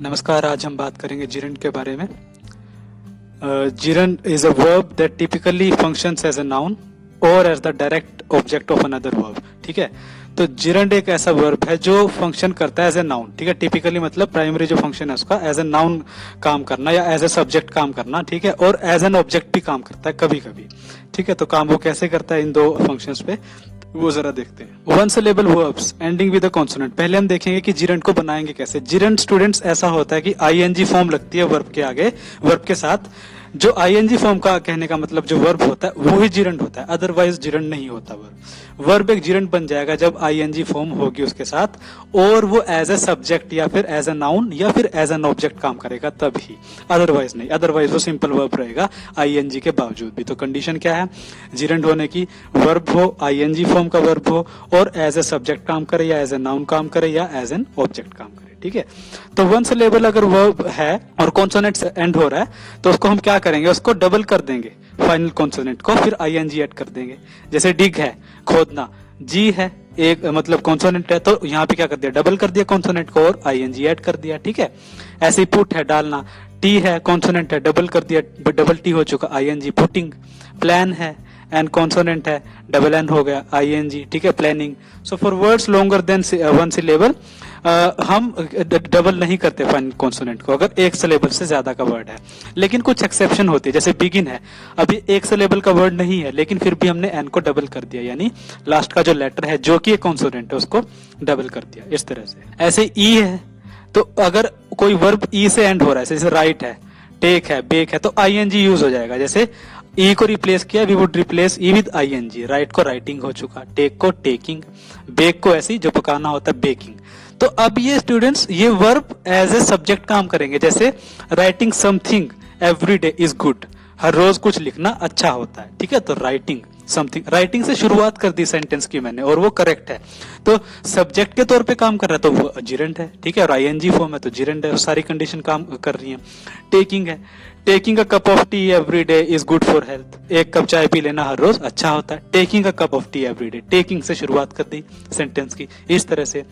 नमस्कार। आज हम बात करेंगे जिरंड के बारे में। Gerund is a verb that typically functions as a noun और as the direct object of another verb. ठीक है, तो जिरंड एक ऐसा वर्ब है जो फंक्शन करता है एज ए नाउन। ठीक है, टिपिकली मतलब प्राइमरी जो फंक्शन है उसका एज ए नाउन काम करना या एज ए सब्जेक्ट काम करना। ठीक है, और एज एन ऑब्जेक्ट भी काम करता है कभी कभी। ठीक है, तो काम वो कैसे करता है इन दो फंक्शंस पे वो जरा देखते हैं। One syllable verbs ending with a consonant. पहले हम देखेंगे कि जिरंड को बनाएंगे कैसे। जिरंड स्टूडेंट्स ऐसा होता है कि आईएनजी फॉर्म लगती है वर्ब के आगे, वर्ब के साथ। जो आईएनजी फॉर्म का कहने का मतलब जो वर्ब होता है वो ही जिरंड होता है, अदरवाइज जिरंड नहीं होता वर्ब। वर्ब एक जिरंड बन जाएगा जब आईएनजी फॉर्म होगी उसके साथ और वो एज ए सब्जेक्ट या फिर एज ए नाउन या फिर एज एन ऑब्जेक्ट काम करेगा तभी, अदरवाइज नहीं। अदरवाइज वो सिंपल वर्ब रहेगा आईएनजी के बावजूद भी। तो कंडीशन क्या है जिरंड होने की? वर्ब हो, आईएनजी फॉर्म का वर्ब हो और एज ए सब्जेक्ट काम करे या एज ए नाउन काम करे या एज एन ऑब्जेक्ट काम करे। ठीक है, तो वन सिलेबल अगर वर्ब है और कॉन्सोनेंट से एंड हो रहा है तो उसको हम क्या करेंगे, उसको डबल कर देंगे फाइनल कॉन्सोनेंट को, फिर आईएनजी ऐड कर देंगे। जैसे डिग है खोदना, जी है एक मतलब कॉन्सोनेंट है तो यहाँ पे क्या कर दिया, डबल कर दिया कॉन्सोनेंट को और आईएनजी ऐड कर दिया। ठीक है, ऐसे ही पुट है डालना, टी है कॉन्सोनेंट है डबल कर दिया, डबल टी हो चुका आईएनजी पुटिंग। प्लान है एन कॉन्सोनेंट है डबल एन हो गया आईएनजी। ठीक है, planning. So for words longer than one syllable हम डबल नहीं करते फाइनल कॉन्सोनेंट को अगर एक सिलेबल से ज्यादा का वर्ड है। लेकिन कुछ एक्सेप्शन होती है, जैसे बिगिन है, अभी एक सिलेबल का वर्ड नहीं है लेकिन फिर भी हमने एन को डबल कर दिया, यानी लास्ट का जो लेटर है जो कि एक कॉन्सोनेंट है उसको डबल कर दिया इस तरह से। ऐसे ई है तो अगर कोई वर्ब ई से एंड हो रहा है, जैसे राइट है, टेक है, बेक है, तो आईएनजी यूज हो जाएगा। जैसे ई को रिप्लेस किया, we would replace E with ING. Write को राइटिंग हो चुका, टेक को टेकिंग, बेक को ऐसी जो पकाना होता है बेकिंग। तो अब ये स्टूडेंट्स ये वर्ब एज ए सब्जेक्ट काम करेंगे। जैसे writing something every day is good, हर रोज कुछ लिखना अच्छा होता है। ठीक है, तो राइटिंग समथिंग, राइटिंग से शुरुआत कर दी सेंटेंस की मैंने और वो करेक्ट है तो सब्जेक्ट के तौर पे काम कर रहा है तो वो जिरंड है। ठीक है, और आईएनजी फॉर्म है तो जिरंड है, सारी कंडीशन काम कर रही है। टेकिंग है, taking a cup of T every day is good for health, एक कप चाय पी लेना हर रोज अच्छा होता है। Taking a cup of T every day, taking से शुरुआत कर दी सेंटेंस की इस तरह से।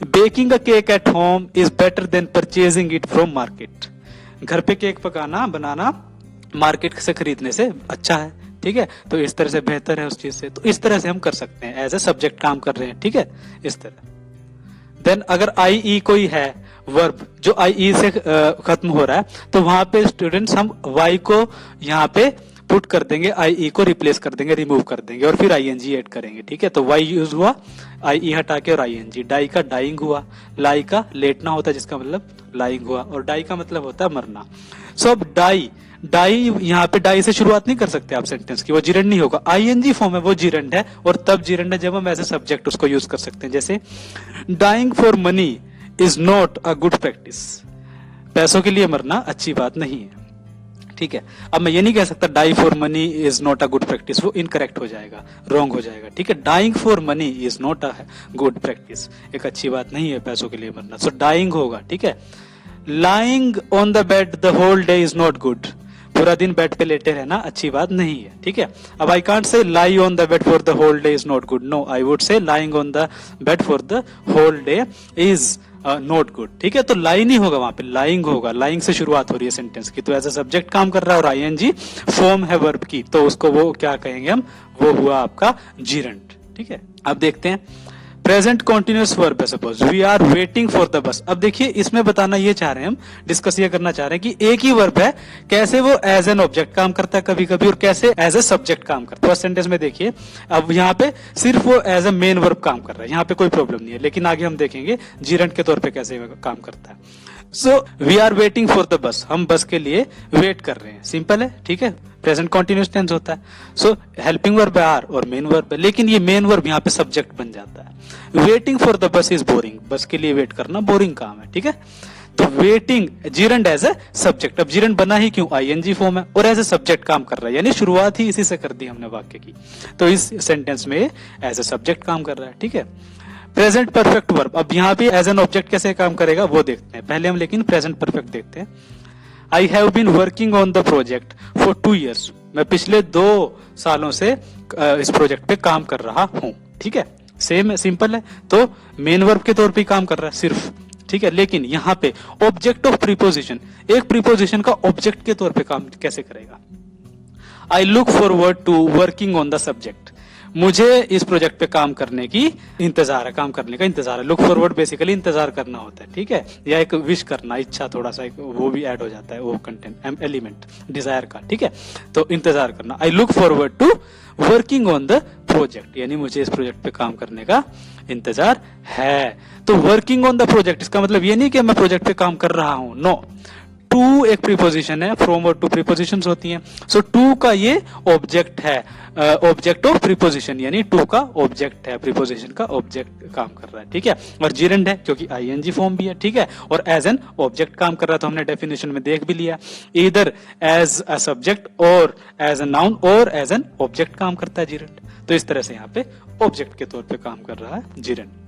Baking a cake at home is better than purchasing it from market, घर पे केक पकाना बनाना मार्केट से खरीदने से अच्छा है। ठीक है, तो इस तरह से बेहतर है उस चीज से। तो इस तरह से हम कर सकते हैं, एज ए सब्जेक्ट काम कर रहे हैं। ठीक है, इस तरह। देन अगर आई ई कोई है वर्ब जो आई ई से खत्म हो रहा है तो वहां पे स्टूडेंट्स हम वाई को यहाँ पे पुट कर देंगे, आई ई को रिप्लेस कर देंगे, रिमूव कर देंगे और फिर आईएनजी ऐड करेंगे। ठीक है, तो वाई यूज हुआ, आई ई हटा के और आईएनजी। डाई का डाइंग हुआ, लाई का लेटना होता है जिसका मतलब लाइंग हुआ और डाई का मतलब होता है मरना। सो अब डाई, डाई यहाँ पे डाई से शुरुआत नहीं कर सकते आप सेंटेंस की, वो जिरंड नहीं होगा। आईएनजी फॉर्म है वो जिरंड है और तब जिरंड है जब हम एज ए सब्जेक्ट उसको यूज कर सकते हैं। जैसे dying for money is not a good practice, पैसों के लिए मरना अच्छी बात नहीं है। ठीक है, अब मैं ये नहीं कह सकता die for money is not a good practice, वो इनकरेक्ट हो जाएगा, रॉन्ग हो जाएगा। ठीक है, dying for money is not a good practice, एक अच्छी बात नहीं है पैसों के लिए मरना, सो डाइंग होगा। ठीक है, lying on the bed the whole day is not good, पूरा दिन बेड पे लेटे रहना अच्छी बात नहीं है। ठीक है, अब I can't say lie on the bed for the whole day is not good, no I would say lying on the bed for the whole day is not good. ठीक है, तो लाई नहीं होगा वहां पे, लाइंग होगा, लाइंग से शुरुआत हो रही है सेंटेंस की, तो एज ए सब्जेक्ट काम कर रहा है और आईएनजी फॉर्म है वर्ब की तो उसको वो क्या कहेंगे हम, वो हुआ आपका जिरंड। ठीक है, अब देखते हैं प्रेजेंट कॉन्टिन्यूअस वर्ब है, suppose we are waiting for the bus. अब देखिए इसमें बताना ये चाह रहे हैं हम, डिस्कस ये करना चाह रहे हैं कि एक ही वर्ब है कैसे वो एज एन ऑब्जेक्ट काम करता है कभी कभी और कैसे एज ए सब्जेक्ट काम करता है। फर्स्ट सेंटेंस में देखिए अब यहाँ पे सिर्फ वो एज ए मेन वर्ब काम कर रहा है, यहाँ पे कोई प्रॉब्लम नहीं है, लेकिन आगे हम देखेंगे जिरंड के तौर पर कैसे काम करता है। So we are waiting for the bus, हम बस के लिए वेट कर रहे हैं, सिंपल है। ठीक है, प्रेजेंट कॉन्टिन्यूअस टेंस होता है। सो हेल्पिंग वर्ब आर और मेन वर्ब है, लेकिन ये मेन वर्ब यहाँ पे सब्जेक्ट बन जाता है। वेटिंग फॉर द बस इज बोरिंग, बस के लिए वेट करना बोरिंग काम है। ठीक है, तो waiting gerund as a subject, अब जिरंड बना ही क्यों, आईएनजी फॉर्म है और एज ए सब्जेक्ट काम कर रहा है, यानी शुरुआत ही इसी से कर दी हमने वाक्य की, तो इस सेंटेंस में एज ए सब्जेक्ट काम कर रहा है। ठीक है, प्रेजेंट परफेक्ट वर्ब, अब यहाँ पे एज एन ऑब्जेक्ट कैसे काम करेगा वो देखते हैं पहले हम, लेकिन प्रेजेंट परफेक्ट देखते हैं। I have been working on the project for 2 years, मैं पिछले 2 सालों से इस प्रोजेक्ट पे काम कर रहा हूं। ठीक है, सेम है, सिंपल है, तो मेन वर्ब के तौर पे काम कर रहा है सिर्फ, ठीक है, लेकिन यहाँ पे ऑब्जेक्ट ऑफ प्रीपोजिशन, एक प्रीपोजिशन का ऑब्जेक्ट के तौर पे काम कैसे करेगा? I look forward to working on the subject, मुझे इस प्रोजेक्ट पे काम करने की इंतजार है, काम करने का इंतजार है। लुक फॉरवर्ड बेसिकली इंतजार करना होता है, ठीक है, या एक विश करना, इच्छा, थोड़ा सा वो भी ऐड हो जाता है, वो कंटेंट एलिमेंट डिजायर का, ठीक है, तो इंतजार करना। I look forward to working on the project, यानी मुझे इस प्रोजेक्ट पे काम करने का इंतजार है। तो वर्किंग ऑन द प्रोजेक्ट, इसका मतलब ये नहीं कि मैं प्रोजेक्ट पे काम कर रहा हूं, नो। टू एक प्रीपोजिशन है, फ्रॉम और टू प्रीपोजिशंस होती हैं, सो टू का ये ऑब्जेक्ट है, ऑब्जेक्ट ऑफ प्रीपोजिशन, यानी टू का ऑब्जेक्ट है, प्रीपोजिशन का ऑब्जेक्ट काम कर रहा है, ठीक है। और जिरेंड है क्योंकि आईएनजी फॉर्म भी है, ठीक है, और एज एन ऑब्जेक्ट काम कर रहा है, तो हमने डेफिनेशन में देख भी लिया, इधर एज अ सब्जेक्ट और एज अ नाउन और एज एन ऑब्जेक्ट काम करता है जिरेंड। तो इस तरह से यहाँ पे ऑब्जेक्ट के तौर पे काम कर रहा है जिरेंड।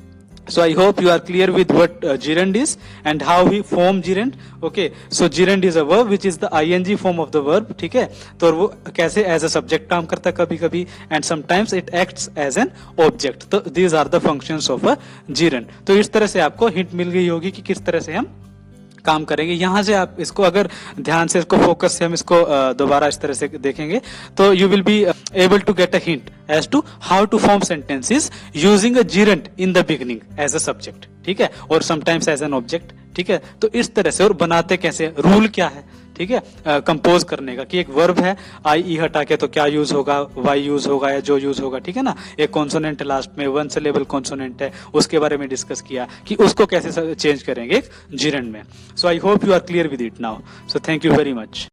So I hope you are clear with what gerund is and how we form gerund. Okay, so gerund is a verb which is the ing form of the verb. ठीक है, तो वो कैसे as a subject काम करता है कभी कभी, and sometimes it acts as an object. तो these are the functions of a gerund. तो इस तरह से आपको हिंट मिल गई होगी कि किस तरह से हम काम करेंगे। यहां से आप इसको अगर ध्यान से, इसको फोकस से हम इसको दोबारा इस तरह से देखेंगे तो you will be able to get a hint as to how to form sentences using a gerund in the beginning as a subject, ठीक है, और समटाइम्स एज एन ऑब्जेक्ट, ठीक है। तो इस तरह से, और बनाते कैसे, रूल क्या है, ठीक है, कंपोज करने का, कि एक वर्ब है, आई ई हटा के तो क्या यूज होगा, वाई यूज होगा या जो यूज होगा, ठीक है ना। एक कॉन्सोनेंट लास्ट में, वन सिलेबल कॉन्सोनेंट है, उसके बारे में डिस्कस किया कि उसको कैसे चेंज करेंगे एक जिरेंड में। So I hope you are clear with it now. So thank you very much.